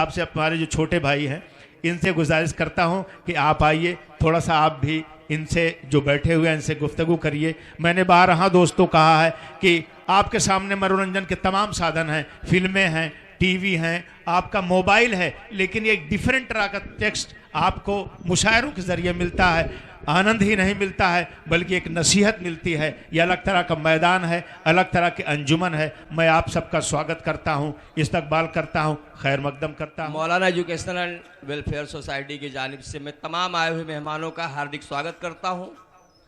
आपसे हमारे जो छोटे भाई हैं इनसे गुजारिश करता हूं कि आप आइए, थोड़ा सा आप भी इनसे जो बैठे हुए हैं इनसे गुफ्तगू करिए। मैंने बारहा दोस्तों कहा है कि आपके सामने मनोरंजन के तमाम साधन हैं, फिल्में हैं, टीवी हैं, आपका मोबाइल है, लेकिन एक डिफरेंट तरह का टेक्स्ट आपको मुशायरों के ज़रिए मिलता है। आनंद ही नहीं मिलता है बल्कि एक नसीहत मिलती है। यह अलग तरह का मैदान है, अलग तरह के अंजुमन है। मैं आप सबका स्वागत करता हूँ, इस्तकबाल करता हूँ, खैर मकदम करता हूँ। मौलाना एजुकेशनल एंड वेलफेयर सोसाइटी की जानिब से मैं तमाम आए हुए मेहमानों का हार्दिक स्वागत करता हूँ,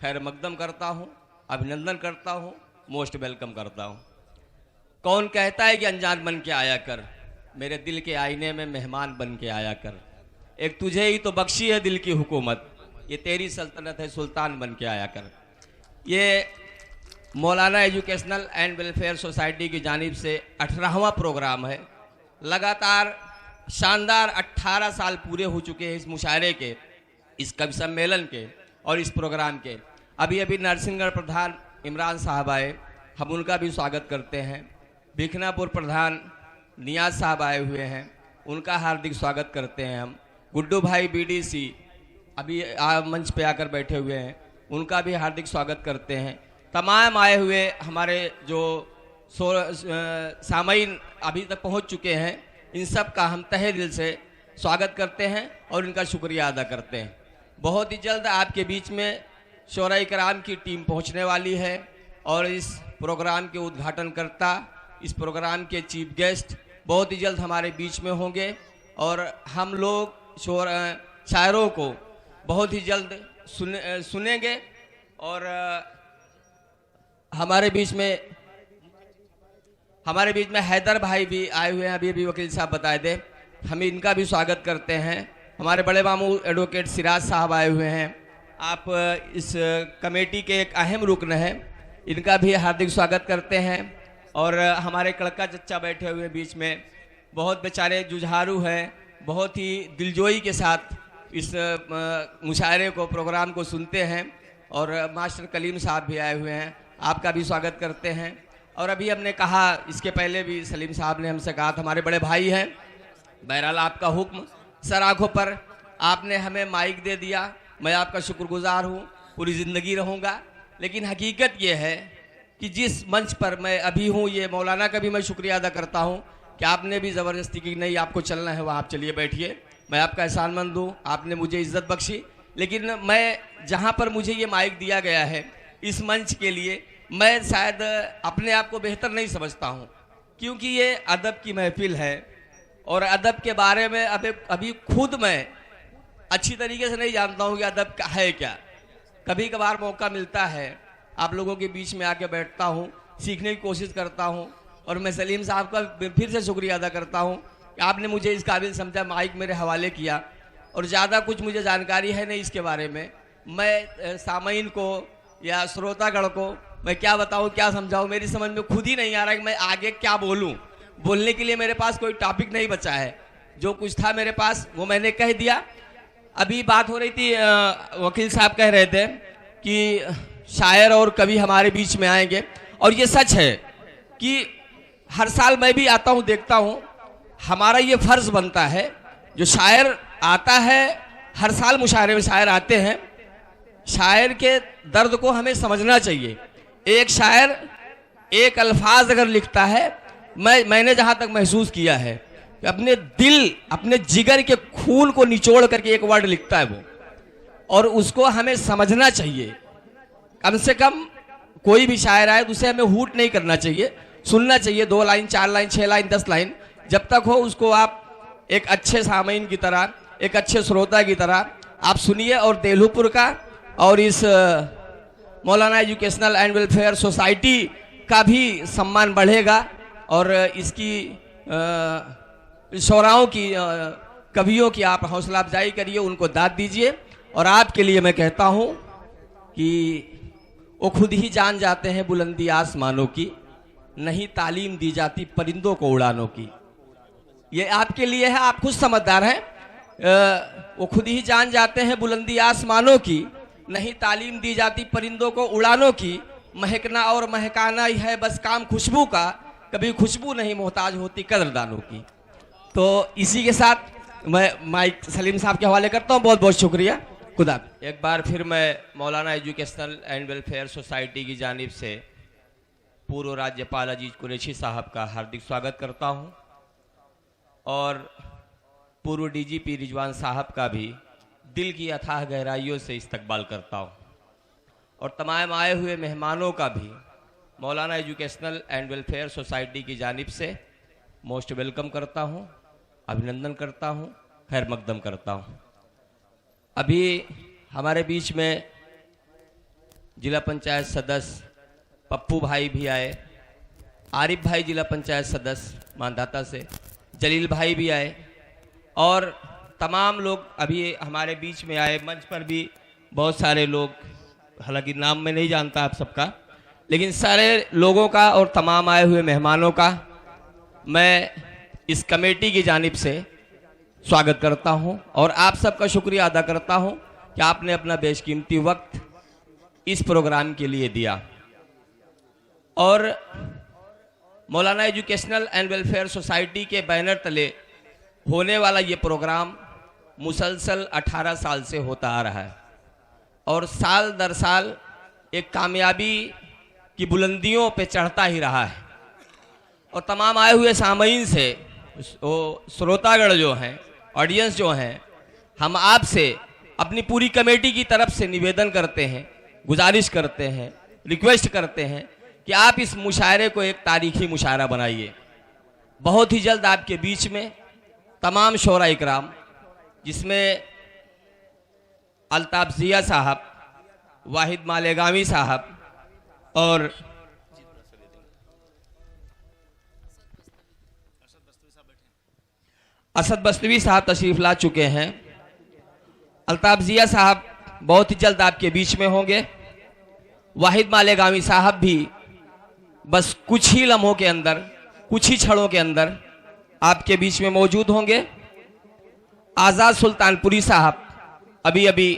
खैर मकदम करता हूँ, अभिनंदन करता हूँ, मोस्ट वेलकम करता हूँ। कौन कहता है कि अनजान बन के आया कर, मेरे दिल के आईने में मेहमान बन के आया कर। एक तुझे ही तो बख्शी है दिल की हुकूमत, ये तेरी सल्तनत है सुल्तान बन के आया कर। ये मौलाना एजुकेशनल एंड वेलफेयर सोसाइटी की जानिब से 18वां प्रोग्राम है। लगातार शानदार 18 साल पूरे हो चुके हैं इस मुशायरे के, इस कवि सम्मेलन के और इस प्रोग्राम के। अभी अभी नरसिंहगढ़ प्रधान इमरान साहब आए, हम उनका भी स्वागत करते हैं। भिखनापुर प्रधान नियाज साहब आए हुए हैं, उनका हार्दिक स्वागत करते हैं हम। गुड्डू भाई बीडीसी अभी मंच पे आकर बैठे हुए हैं, उनका भी हार्दिक स्वागत करते हैं। तमाम आए हुए हमारे जो सामईन अभी तक पहुंच चुके हैं, इन सब का हम तहे दिल से स्वागत करते हैं और इनका शुक्रिया अदा करते हैं। बहुत ही जल्द आपके बीच में शोरा कराम की टीम पहुंचने वाली है और इस प्रोग्राम के उद्घाटनकर्ता, इस प्रोग्राम के चीफ गेस्ट बहुत ही जल्द हमारे बीच में होंगे और हम लोग शायरों को बहुत ही जल्द सुनेंगे। और हमारे बीच में हैदर भाई भी आए हुए हैं, अभी वकील साहब बताए थे, हम इनका भी स्वागत करते हैं। हमारे बड़े मामू एडवोकेट सिराज साहब आए हुए हैं, आप इस कमेटी के एक अहम रुकन हैं, इनका भी हार्दिक स्वागत करते हैं। और हमारे कड़का चच्चा बैठे हुए बीच में, बहुत बेचारे जुझारू हैं, बहुत ही दिलजोई के साथ इस मुशायरे को, प्रोग्राम को सुनते हैं। और मास्टर कलीम साहब भी आए हुए हैं, आपका भी स्वागत करते हैं। और अभी हमने कहा, इसके पहले भी सलीम साहब ने हमसे कहा, हमारे बड़े भाई हैं, बहरहाल आपका हुक्म सर आँखों पर, आपने हमें माइक दे दिया, मैं आपका शुक्रगुजार हूँ, पूरी ज़िंदगी रहूँगा। लेकिन हकीकत ये है कि जिस मंच पर मैं अभी हूँ, ये मौलाना का भी मैं शुक्रिया अदा करता हूँ कि आपने भी ज़बरदस्ती की नहीं, आपको चलना है वहाँ आप चलिए बैठिए, मैं आपका एहसानमंद हूँ, आपने मुझे इज़्ज़त बख्शी। लेकिन मैं जहाँ पर मुझे ये माइक दिया गया है, इस मंच के लिए मैं शायद अपने आप को बेहतर नहीं समझता हूँ, क्योंकि ये अदब की महफिल है और अदब के बारे में अभी खुद मैं अच्छी तरीके से नहीं जानता हूँ कि अदब है क्या। कभी कभार मौका मिलता है, आप लोगों के बीच में आके बैठता हूँ, सीखने की कोशिश करता हूँ। और मैं सलीम साहब का फिर से शुक्रिया अदा करता हूँ कि आपने मुझे इस काबिल समझा, माइक मेरे हवाले किया। और ज़्यादा कुछ मुझे जानकारी है नहीं इसके बारे में, मैं सामईन को या श्रोतागण को मैं क्या बताऊँ, क्या समझाऊँ, मेरी समझ में खुद ही नहीं आ रहा कि मैं आगे क्या बोलूँ। बोलने के लिए मेरे पास कोई टॉपिक नहीं बचा है, जो कुछ था मेरे पास वो मैंने कह दिया। अभी बात हो रही थी, वकील साहब कह रहे थे कि शायर और कवि हमारे बीच में आएंगे, और ये सच है कि हर साल मैं भी आता हूँ, देखता हूँ, हमारा ये फर्ज बनता है, जो शायर आता है, हर साल मुशायरे में शायर आते हैं, शायर के दर्द को हमें समझना चाहिए। एक शायर एक अल्फाज अगर लिखता है, मैंने जहाँ तक महसूस किया है, अपने दिल, अपने जिगर के खून को निचोड़ करके एक वर्ड लिखता है वो, और उसको हमें समझना चाहिए। कम से कम कोई भी शायर आए तो उसे हमें हूट नहीं करना चाहिए, सुनना चाहिए। 2 लाइन, 4 लाइन, 6 लाइन, 10 लाइन जब तक हो, उसको आप एक अच्छे सामईन की तरह, एक अच्छे श्रोता की तरह आप सुनिए। और देलूपुर का और इस मौलाना एजुकेशनल एंड वेलफेयर सोसाइटी का भी सम्मान बढ़ेगा, और इसकी शोराओं की, कवियों की आप हौसला अफजाई करिए, उनको दाद दीजिए। और आपके लिए मैं कहता हूँ कि वो खुद ही जान जाते हैं बुलंदी आसमानों की, नहीं तालीम दी जाती परिंदों को उड़ानों की। ये आपके लिए है, आप खुद समझदार हैं। वो खुद ही जान जाते हैं बुलंदी आसमानों की, नहीं तालीम दी जाती परिंदों को उड़ानों की। महकना और महकाना ही है बस काम खुशबू का, कभी खुशबू नहीं मोहताज होती कदरदानों की। तो इसी के साथ मैं माइक सलीम साहब के हवाले करता हूँ। बहुत बहुत शुक्रिया। खुदा। एक बार फिर मैं मौलाना एजुकेशनल एंड वेलफेयर सोसाइटी की जानिब से पूर्व राज्यपाल अजीज कुरैशी साहब का हार्दिक स्वागत करता हूं और पूर्व डीजीपी रिजवान साहब का भी दिल की अथाह गहराइयों से इस्तकबाल करता हूं और तमाम आए हुए मेहमानों का भी मौलाना एजुकेशनल एंड वेलफेयर सोसाइटी की जानिब से मोस्ट वेलकम करता हूं, अभिनंदन करता हूं, खैर मकदम करता हूं। अभी हमारे बीच में जिला पंचायत सदस्य पप्पू भाई भी आए, आरिफ भाई जिला पंचायत सदस्य मानदाता से, जलील भाई भी आए और तमाम लोग अभी हमारे बीच में आए। मंच पर भी बहुत सारे लोग, हालांकि नाम मैं नहीं जानता आप सबका, लेकिन सारे लोगों का और तमाम आए हुए मेहमानों का मैं इस कमेटी की जानिब से स्वागत करता हूं और आप सबका शुक्रिया अदा करता हूं कि आपने अपना बेशकीमती वक्त इस प्रोग्राम के लिए दिया। और मौलाना एजुकेशनल एंड वेलफेयर सोसाइटी के बैनर तले होने वाला ये प्रोग्राम मुसलसल 18 साल से होता आ रहा है और साल दर साल एक कामयाबी की बुलंदियों पे चढ़ता ही रहा है। और तमाम आए हुए सामईन से, श्रोतागण जो हैं, ऑडियंस जो हैं, हम आपसे अपनी पूरी कमेटी की तरफ से निवेदन करते हैं, गुजारिश करते हैं, रिक्वेस्ट करते हैं कि आप इस मुशायरे को एक तारीखी मुशायरा बनाइए। बहुत ही जल्द आपके बीच में तमाम शोरा इकराम, जिसमें अल्ताफ जिया साहब, वाहिद मालेगामी साहब और असद बस्तवी साहब तशरीफ ला चुके हैं। अल्ताफ जिया साहब बहुत ही जल्द आपके बीच में होंगे। वाहिद मालेगामी साहब भी बस कुछ ही लम्हों के अंदर, कुछ ही क्षणों के अंदर आपके बीच में मौजूद होंगे। आज़ाद सुल्तानपुरी साहब अभी अभी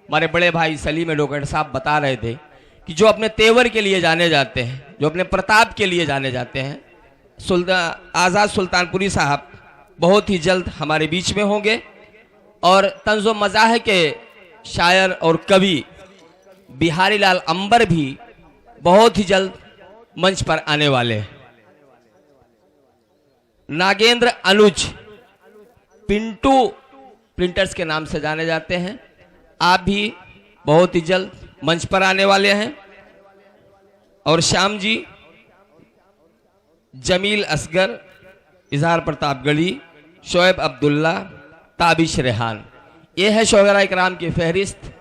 हमारे बड़े भाई सलीम एडवोकेट साहब बता रहे थे कि जो अपने तेवर के लिए जाने जाते हैं, जो अपने प्रताप के लिए जाने जाते हैं, आज़ाद सुल्तानपुरी साहब बहुत ही जल्द हमारे बीच में होंगे। और तंज़ो मज़ाह के शायर और कवि बिहारी लाल अंबर भी बहुत ही जल्द मंच पर आने वाले हैं। नागेंद्र अनुज पिंटू प्रिंटर्स के नाम से जाने जाते हैं, आप भी बहुत ही जल्द मंच पर आने वाले हैं। और श्याम जी, जमील असगर, इजहार प्रतापगढ़ी, शोएब अब्दुल्ला, ताबिश रेहान, ये है शोहरा इकराम की फहरिस्त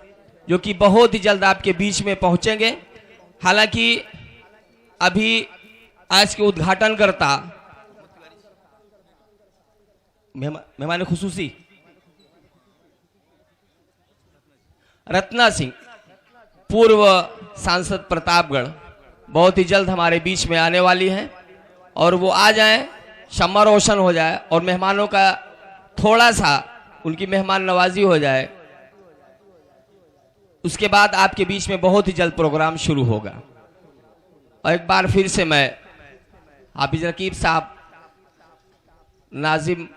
जो कि बहुत ही जल्द आपके बीच में पहुंचेंगे। हालांकि अभी आज के उद्घाटन करता मेहमान खुसूसी रत्ना सिंह, पूर्व सांसद प्रतापगढ़, बहुत ही जल्द हमारे बीच में आने वाली हैं और वो आ जाएं, शम्मा रोशन हो जाए और मेहमानों का थोड़ा सा उनकी मेहमान नवाजी हो जाए। उसके बाद आपके बीच में बहुत ही जल्द प्रोग्राम शुरू होगा। और एक बार फिर से मैं हाफिज रकीब साहब, नाजिम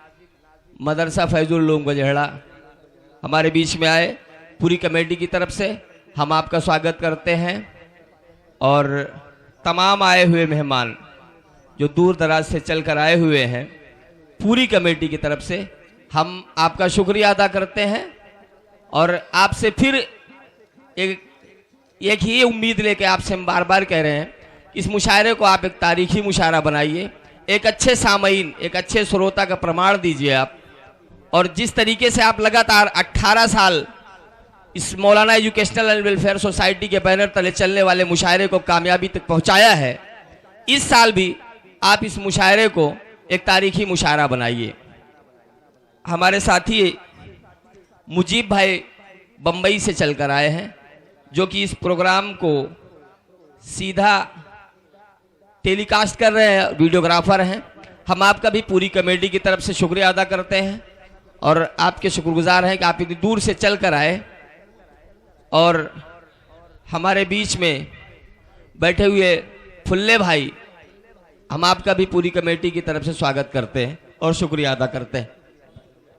मदरसा फैजुल उलूम गजहड़ा हमारे बीच में आए, पूरी कमेटी की तरफ से हम आपका स्वागत करते हैं। और तमाम आए हुए मेहमान जो दूर दराज से चल कर आए हुए हैं, पूरी कमेटी की तरफ से हम आपका शुक्रिया अदा करते हैं और आपसे फिर एक ही उम्मीद लेके आपसे हम बार बार कह रहे हैं कि इस मुशायरे को आप एक तारीखी मुशायरा बनाइए, एक अच्छे सामईन, एक अच्छे श्रोता का प्रमाण दीजिए आप। और जिस तरीके से आप लगातार 18 साल इस मौलाना एजुकेशनल एंड वेलफेयर सोसाइटी के बैनर तले चलने वाले मुशायरे को कामयाबी तक पहुंचाया है, इस साल भी आप इस मुशायरे को एक तारीखी मुशायरा बनाइए। हमारे साथी मुजीब भाई बम्बई से चलकर आए हैं, जो कि इस प्रोग्राम को सीधा टेलीकास्ट कर रहे हैं, वीडियोग्राफर हैं। हम आपका भी पूरी कमेटी की तरफ से शुक्रिया अदा करते हैं और आपके शुक्रगुजार हैं कि आप इतनी दूर से चल कर आए और हमारे बीच में बैठे हुए फुल्ले भाई, हम आपका भी पूरी कमेटी की तरफ से स्वागत करते हैं और शुक्रिया अदा करते हैं।